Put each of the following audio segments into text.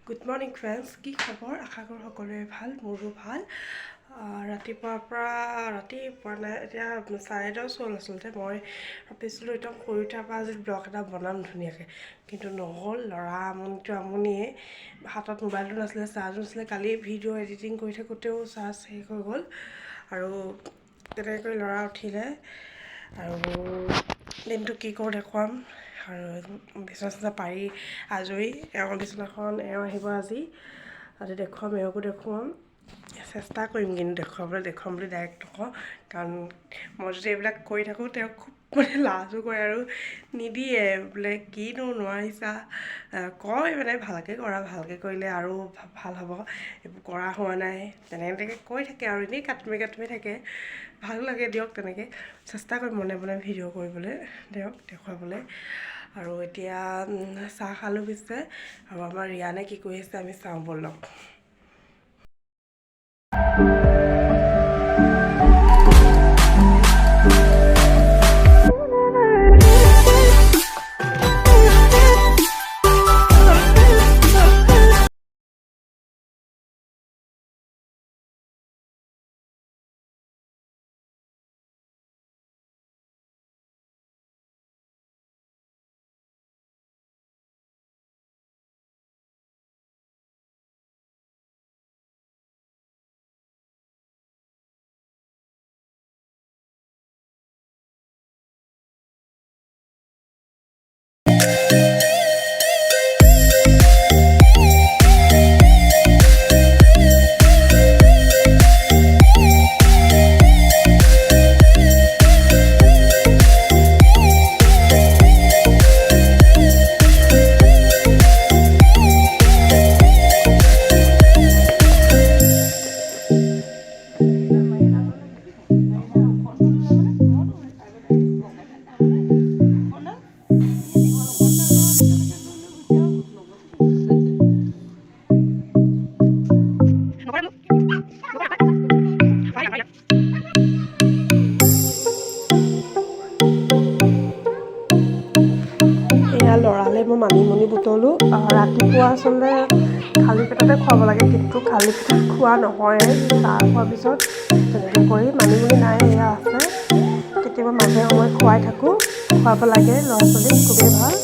Good morning friends, কি খবৰ? আশা কৰোঁ সকলোৰে ভাল, মোৰো ভাল। ৰাতিপুৱাৰ নাই, এতিয়া 10:30 হ'ল। আচলতে মই ভাবিছিলোঁ একদম শুই উঠাৰ পৰা আজি ব্লগ এটা বনাম ধুনীয়াকৈ, কিন্তু নহ'ল। ল'ৰা আমনিয়ে, হাতত মোবাইলটো নাছিলে, চাৰ্জো নাছিলে। কালি ভিডিঅ' এডিটিং কৰি থাকোঁতেও চাৰ্জ শেষ হৈ গ'ল, আৰু তেনেকৈ ল'ৰা উঠিলে আৰু দিনটো কি কৰোঁ দেখুৱাম। আৰু বিচনা পাৰি আজৰি, বিচনাখন আহিব আজি দেখুৱাম, এওঁকো দেখুৱাম। চেষ্টা কৰিম কিন্তু দেখুৱাম বুলি ডাইৰেক্ট নকওঁ, কাৰণ মই যদি এইবিলাক কৰি থাকোঁ তেওঁক খুব লাজো কৰে আৰু নিদিয়ে, বোলে কিনো নোৱাৰিছা, কয় ভালকৈ ভালকৈ কৰিলে আৰু ভাল হ'ব, এইবোৰ কৰা হোৱা নাই, তেনেকৈ কৈ থাকে আৰু এনেই কাটুমি থাকে। ভাল লাগে দিয়ক, তেনেকৈ চেষ্টা কৰিম মনে ভিডিঅ' কৰিবলৈ, দেখুৱাবলৈ। আৰু এতিয়া চাহ খালোঁ পিছে, আৰু আমাৰ ৰিয়ানে কি কৰি আছে আমি চাওঁ ব'লক। ল'ৰালে মই মানিমুনি বুটলো। ৰাতিপুৱা আচলতে খালী পেটতে খুৱাব লাগে, কিন্তু খালী পেটত খোৱা নহয়। চাহ খোৱাৰ পিছত তেনেকৈ কৰি মানিমুনি নাই, এয়া আছে, কেতিয়াবা মাজে সময়ে খুৱাই থাকোঁ। খুৱাব লাগে ল'ৰা ছোৱালীক, খুবেই ভাল।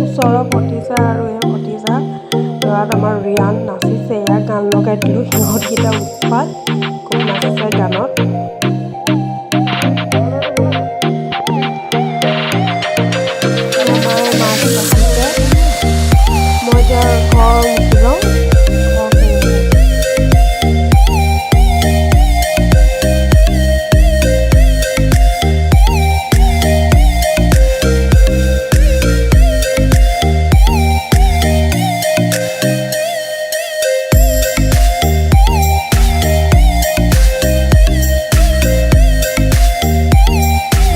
ওচৰৰ ভতিজা আৰু ভতিজা ল'ৰাত আমাৰ ৰিয়ান নাচিছে, এয়া গান লগাই দিলোঁ, সিহঁতকেইটা উৎপাত, খুব নাচিছে গানত। মই এতিয়া ঘৰ মুচি লওঁ।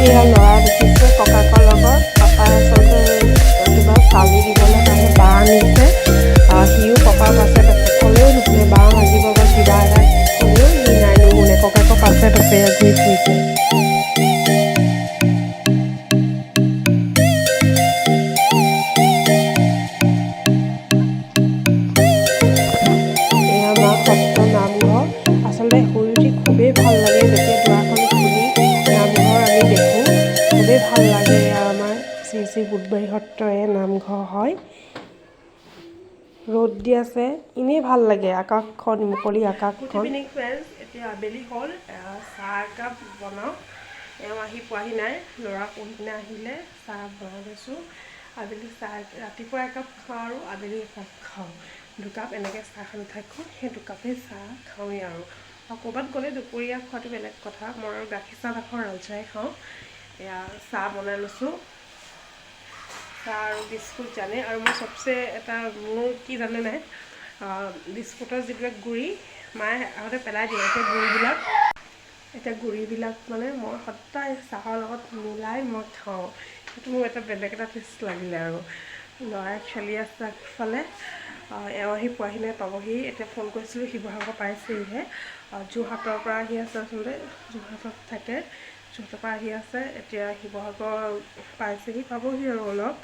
এয়া ল'ৰা দেখিছে ককাকৰ লগত, পাপাই আচলতে কিবা চালি দিবলৈ কাৰণে বাঁহ আনিছে। সিও ককাৰ পাছে ক'লেও নুশুনে, বাঁহ লাগিব বা কিবা এটা ক'লেও সি নাই, নুশুনে, ককাকৰ পাছে ঘূৰি ফুৰিছে। এয়া আমাৰ সত্ৰ নামঘৰ। আচলতে শুই উঠি খুবেই ভাল লাগে, যেতিয়া দুৱাৰখন খুলি নামঘৰ আমি দেখোঁ, খুবেই ভাল লাগে। এয়া আমাৰ শ্ৰী শ্ৰী বুধবাৰী সত্ৰৰে নামঘৰ হয়। ৰ'দ দি আছে, এনেই ভাল লাগে আকাশখন, মুকলি আকাশখন। গুড ইভিনিং ফ্ৰেণ্ডছ, এতিয়া আবেলি হ'ল, চাহ একাপ বনাওঁ। এওঁ আহি পোৱাহি নাই, ল'ৰা পঢ়ি পিনে আহিলে, চাহ বনাই লৈছোঁ। আবেলি চাহ ৰাতিপুৱা একাপ খাওঁ আৰু আবেলি একাপ খাওঁ, দুকাপ এনেকৈ চাহ খাই থাকোঁ। সেই দুকাপেই চাহ খাওঁৱেই আৰু ক'ৰবাত গ'লে দুপৰীয়া খোৱাটো বেলেগ কথা। মই আৰু গাখীৰ চাহ নাখাওঁ, লাল চাহেই খাওঁ। এয়া চাহ বনাই লৈছোঁ, চাহ আৰু বিস্কুট জানে। আৰু মই চবচে এটা মোৰ কি জানে নাই, বিস্কুটৰ যিবিলাক গুড়ি মায়ে আগতে পেলাই দিয়ে, এতিয়া গুড়িবিলাক মানে মই সদায় চাহৰ লগত মিলাই মই খাওঁ। সেইটো মোৰ এটা বেলেগ এটা টেষ্ট লাগিলে। আৰু ল'ৰাই খেলি আছে আগফালে, এওঁ আহি পোৱাহি নাই, পাবহি। এতিয়া ফোন কৰিছিলোঁ, শিৱসাগৰ পাইছেহিহে, যোৰহাটৰ পৰা আহি আছে। আচলতে যোৰহাটত থাকে, যোৰহাটৰ পৰা আহি আছে, এতিয়া শিৱসাগৰ পাইছেহি, পাবহি আৰু অলপ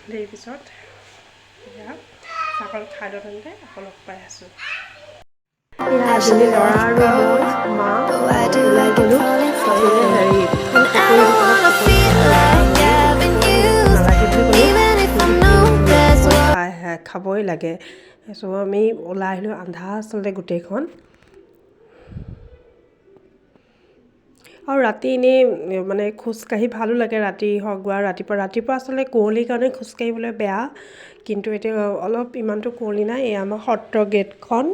দেৰি পিছত এতিয়া চাহকণ খাই লওঁ তেন্তে আকৌ লগ পাই আছোঁ। আবেলি ল'ৰা আৰু মই মা ওলাই গ'লোঁ আচলতে হেৰি পকৰি দোকানত পকৰি নালাগে বুলি ক'লোঁ খাবই লাগে চ' আমি ওলাই আহিলোঁ আন্ধাৰ আচলতে গোটেইখন আৰু ৰাতি এনেই মানে খোজকাঢ়ি ভালো লাগে ৰাতি হওক বা ৰাতিপুৱা আচলতে কুঁৱলীৰ কাৰণে খোজকাঢ়িবলৈ বেয়া কিন্তু এতিয়া অলপ ইমানটো কুঁৱলী নাই এই আমাৰ সত্ৰ গেটখন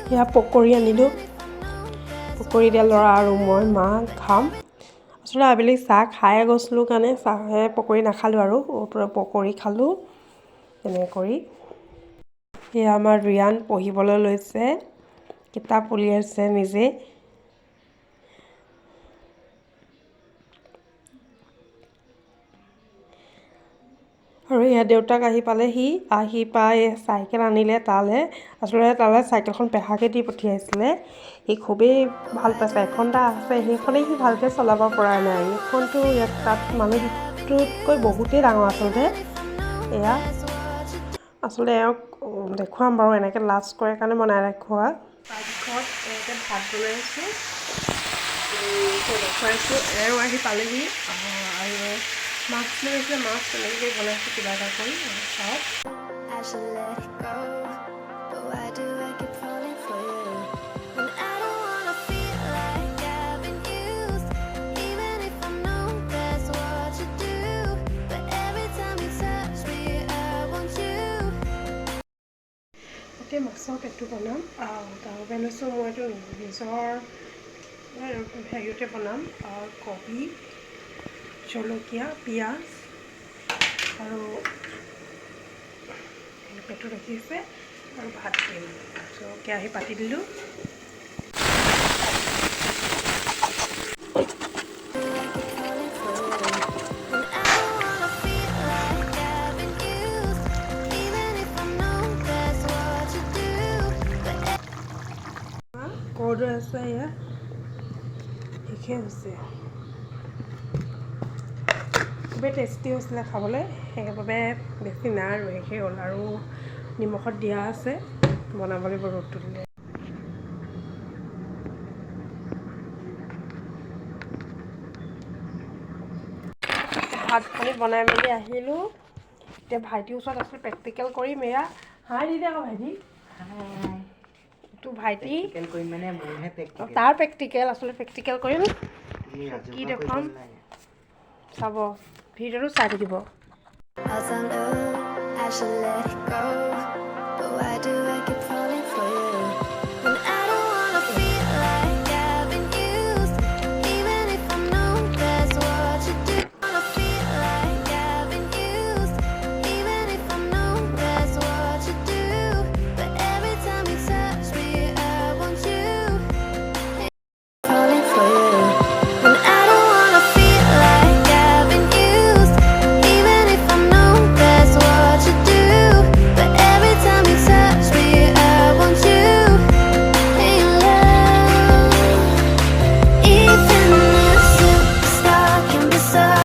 এয়া পকৰি আনিলোঁ পকৰি দিয়া ল'ৰা আৰু মই মা খাম আচলতে আবেলি চাহ খাই গৈছিলোঁ কাৰণে চাহে পকৰি নাখালোঁ আৰু পকৰি খালোঁ তেনেকৈ কৰি এয়া আমাৰ ৰিয়ান পঢ়িবলৈ লৈছে কিতাপ উলিয়াইছে নিজে আৰু এয়া দেউতাক আহি পালেহি আহি পাই চাইকেল আনিলে তালৈ আচলতে তালৈ চাইকেলখন পেহাকে দি পঠিয়াইছিলে সি খুবেই ভাল পাইছে এখনটা আছে সেইখনেই সি ভালকৈ চলাব পৰা নাই এইখনটো ইয়াত তাত মানুহটোতকৈ বহুতেই ডাঙৰ আচলতে এয়া আচলতে এওঁক দেখুৱাম বাৰু এনেকৈ লাজ কৰে কাৰণে বনাই দেখুওৱা তাৰপিছত এনেকৈ ভাত বনাইছোঁ দেখুৱাইছোঁ এওঁ আহি পালেহি আৰু মাছ লৈ আহিছে মাছ তেনেকৈ বনাইছোঁ কিবা এটা কৰি চাওক এতিয়া মাছৰ পেটু বনাম তাৰ বাবে লৈছোঁ মই এইটো নিজৰ হেৰিতে বনাম কবি জলকীয়া পিঁয়াজ আৰু পেটু ৰাখিছে আৰু ভাত দিম চ' কেৰাহী পাতি দিলোঁ কৰ্দৈ আছে ইয়াত শেষে হৈছে খুবেই টেষ্টি হৈছিলে খাবলৈ সেইবাবে বেছি নাই আৰু শেষেই হ'ল আৰু নিমখত দিয়া আছে বনাব লাগিব ৰ'দটো দিলে ভাত পানী বনাই মেলি আহিলোঁ এতিয়া ভাইটিৰ ওচৰত আছিলোঁ প্ৰেক্টিকেল কৰিম এয়া হাই দি দে আকৌ ভাইটি তোৰ ভাইটি তাৰ প্ৰেক্টিকেল আচলতে প্ৰেক্টিকেল কৰিম কি দেখুৱাম চাব ভিডিঅ'টো চাই থাকিব